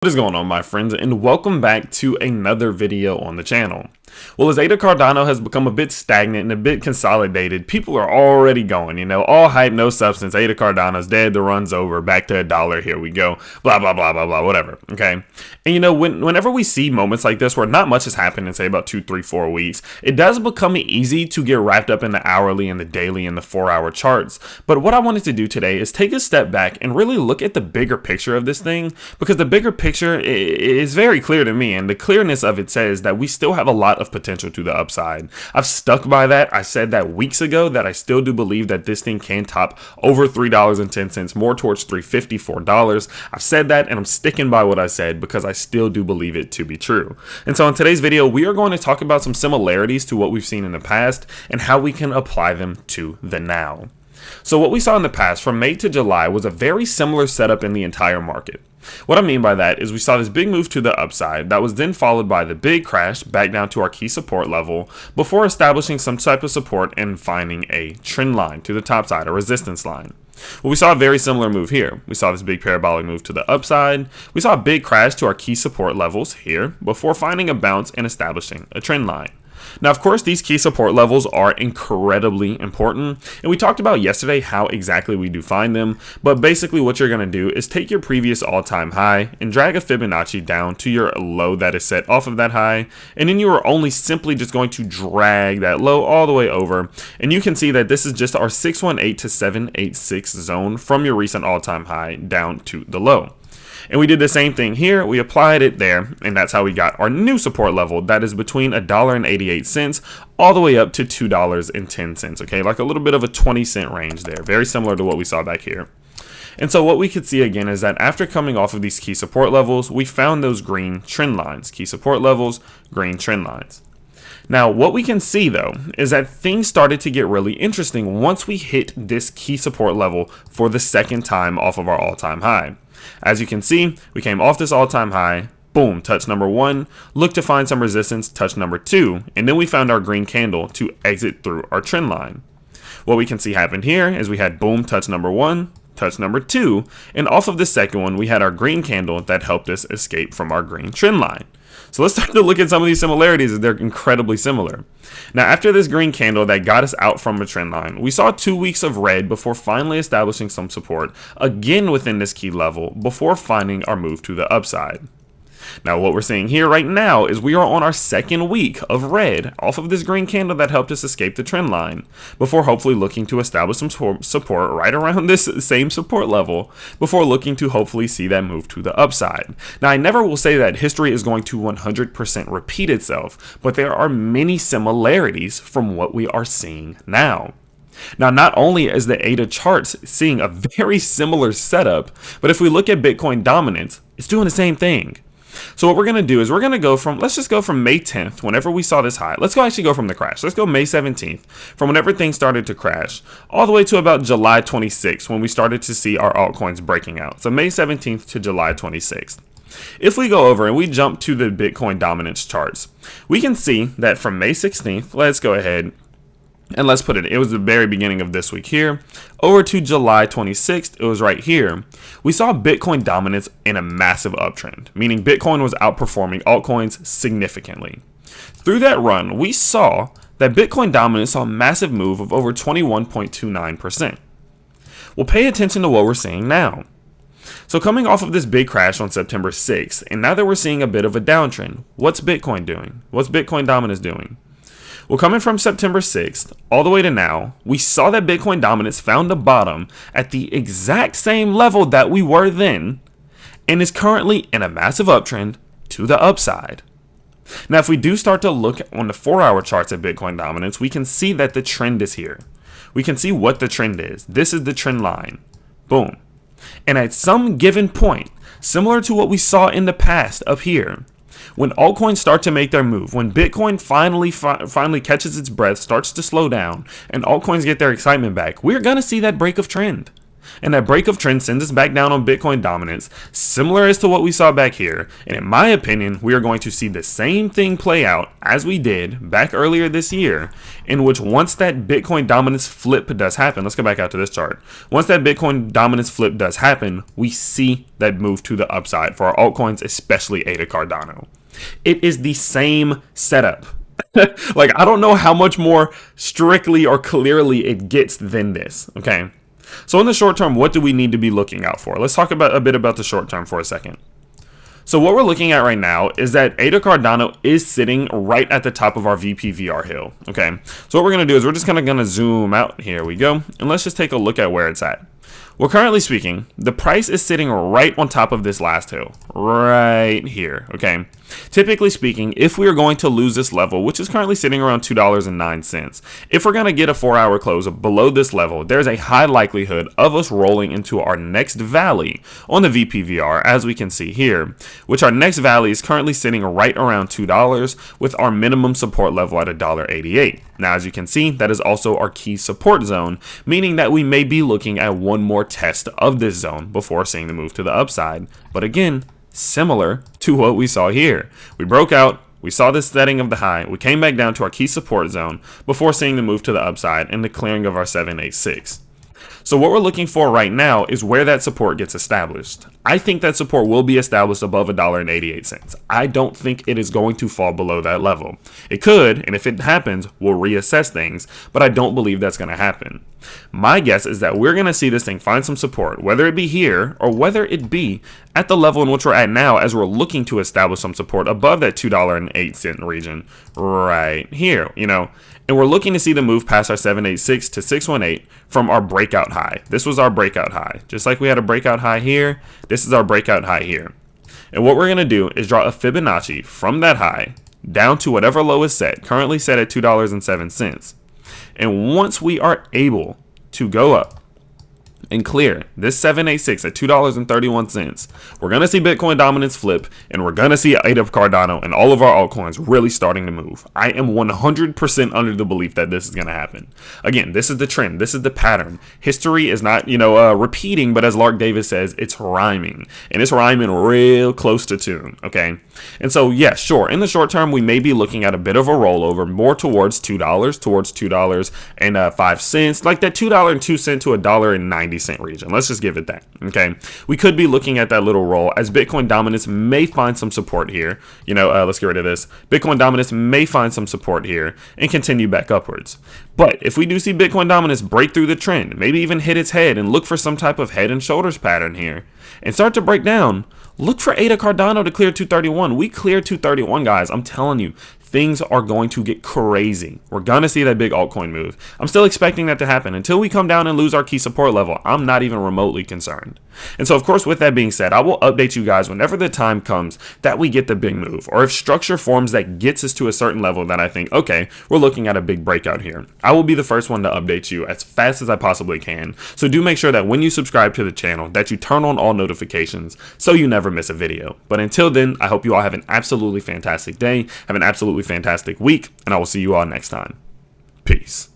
What is going on, my friends, and welcome back to another video on the channel. Well, as ADA Cardano has become a bit stagnant and a bit consolidated, people are already going, all hype, no substance. ADA Cardano's dead, the run's over, back to $1, here we go, blah, blah, blah, blah, blah, whatever, okay? And whenever we see moments like this where not much has happened in, say, about 2, 3, 4 weeks, it does become easy to get wrapped up in the hourly and the daily and the 4-hour charts. But what I wanted to do today is take a step back and really look at the bigger picture of this thing, because the bigger picture is very clear to me, and the clearness of it says that we still have a lot of potential to the upside. I've stuck by that. I said that weeks ago that I still do believe that this thing can top over $3.10, more towards $3.50, $4. I've said that, and I'm sticking by what I said because I still do believe it to be true. And so in today's video, we are going to talk about some similarities to what we've seen in the past and how we can apply them to the now. So what we saw in the past from May to July was a very similar setup in the entire market. What I mean by that is we saw this big move to the upside that was then followed by the big crash back down to our key support level before establishing some type of support and finding a trend line to the top side, a resistance line. Well, we saw a very similar move here. We saw this big parabolic move to the upside. We saw a big crash to our key support levels here before finding a bounce and establishing a trend line. Now, of course, these key support levels are incredibly important, and we talked about yesterday how exactly we do find them, but basically what you're going to do is take your previous all-time high and drag a Fibonacci down to your low that is set off of that high, and then you are only simply just going to drag that low all the way over, and you can see that this is just our 618 to 786 zone from your recent all-time high down to the low. And we did the same thing here. We applied it there, and that's how we got our new support level. That is between $1.88 all the way up to $2.10. Okay, like a little bit of a 20-cent range there. Very similar to what we saw back here. And so what we could see again is that after coming off of these key support levels, we found those green trend lines. Key support levels, green trend lines. Now, what we can see, though, is that things started to get really interesting once we hit this key support level for the second time off of our all-time high. As you can see, we came off this all-time high, boom, touch number 1, looked to find some resistance, touch number 2, and then we found our green candle to exit through our trend line. What we can see happened here is we had boom, touch number 1, touch number 2, and off of the second one, we had our green candle that helped us escape from our green trend line. So let's start to look at some of these similarities, as they're incredibly similar. Now, after this green candle that got us out from a trend line, we saw 2 weeks of red before finally establishing some support again within this key level before finding our move to the upside. Now, what we're seeing here right now is we are on our second week of red off of this green candle that helped us escape the trend line before hopefully looking to establish some support right around this same support level before looking to hopefully see that move to the upside. Now, I never will say that history is going to 100% repeat itself, but there are many similarities from what we are seeing now. Now, not only is the ADA charts seeing a very similar setup, but if we look at Bitcoin dominance, it's doing the same thing. So what we're going to do is we're going to go from, let's just go from May 10th, whenever we saw this high. Let's actually go from the crash. Let's go May 17th, from whenever things started to crash, all the way to about July 26th, when we started to see our altcoins breaking out. So May 17th to July 26th. If we go over and we jump to the Bitcoin dominance charts, we can see that from May 16th, let's go ahead and let's put it was the very beginning of this week here, over to July 26th, it was right here. We saw Bitcoin dominance in a massive uptrend, meaning Bitcoin was outperforming altcoins significantly. Through that run, we saw that Bitcoin dominance saw a massive move of over 21.29%. Well, pay attention to what we're seeing now. So coming off of this big crash on September 6th, and now that we're seeing a bit of a downtrend, what's Bitcoin doing? What's Bitcoin dominance doing? Well, coming from September 6th all the way to now, we saw that Bitcoin dominance found a bottom at the exact same level that we were then and is currently in a massive uptrend to the upside. Now, if we do start to look on the 4-hour charts of Bitcoin dominance, we can see that the trend is here. We can see what the trend is. This is the trend line. Boom. And at some given point, similar to what we saw in the past up here, when altcoins start to make their move, when Bitcoin finally catches its breath, starts to slow down, and altcoins get their excitement back, we're going to see that break of trend. And that break of trend sends us back down on Bitcoin dominance, similar as to what we saw back here. And in my opinion, we are going to see the same thing play out as we did back earlier this year, in which once that Bitcoin dominance flip does happen, let's go back out to this chart. Once that Bitcoin dominance flip does happen, we see that move to the upside for our altcoins, especially ADA Cardano. It is the same setup. Like, I don't know how much more strictly or clearly it gets than this, okay? So in the short term, what do we need to be looking out for? Let's talk about a bit about the short term for a second. So what we're looking at right now is that ADA Cardano is sitting right at the top of our VPVR hill, okay? So what we're going to do is we're just kind of going to zoom out. Here we go. And let's just take a look at where it's at. Well, currently speaking, the price is sitting right on top of this last hill, right here, okay? Typically speaking, if we are going to lose this level, which is currently sitting around $2.09, if we're going to get a 4-hour close below this level, there's a high likelihood of us rolling into our next valley on the VPVR, as we can see here, which our next valley is currently sitting right around $2 with our minimum support level at $1.88. Now, as you can see, that is also our key support zone, meaning that we may be looking at one more test of this zone before seeing the move to the upside. But again, similar to what we saw here. We broke out, we saw this setting of the high, we came back down to our key support zone before seeing the move to the upside and the clearing of our 786. So what we're looking for right now is where that support gets established. I think that support will be established above $1.88. I don't think it is going to fall below that level. It could, and if it happens, we'll reassess things, but I don't believe that's going to happen. My guess is that we're going to see this thing find some support, whether it be here or whether it be at the level in which we're at now, as we're looking to establish some support above that $2.08 region right here, you know. And we're looking to see the move past our 786 to 618 from our breakout high. This was our breakout high. Just like we had a breakout high here, this is our breakout high here. And what we're going to do is draw a Fibonacci from that high down to whatever low is set, currently set at $2.07. And once we are able to go up and clear this 786 at $2.31, we're going to see Bitcoin dominance flip, and we're going to see ADA Cardano and all of our altcoins really starting to move. I am 100% under the belief that this is going to happen. Again, this is the trend. This is the pattern. History is not, repeating, but as Lark Davis says, it's rhyming, and it's rhyming real close to tune, okay? And so, yeah, sure, in the short term, we may be looking at a bit of a rollover more towards $2, towards $2.05, like that $2.02 to $1.90 region. Let's just give it that, okay? We could be looking at that little roll as Bitcoin dominance may find some support here. Let's get rid of this. Bitcoin dominance may find some support here and continue back upwards. But if we do see Bitcoin dominance break through the trend, maybe even hit its head and look for some type of head and shoulders pattern here and start to break down, look for ADA Cardano to clear 231. We cleared 231, guys. I'm telling you, things are going to get crazy. We're going to see that big altcoin move. I'm still expecting that to happen. Until we come down and lose our key support level, I'm not even remotely concerned. And so, of course, with that being said, I will update you guys whenever the time comes that we get the big move, or if structure forms that gets us to a certain level that I think, okay, we're looking at a big breakout here. I will be the first one to update you as fast as I possibly can. So do make sure that when you subscribe to the channel that you turn on all notifications so you never miss a video. But until then, I hope you all have an absolutely fantastic day, have an absolutely fantastic week, and I will see you all next time. Peace.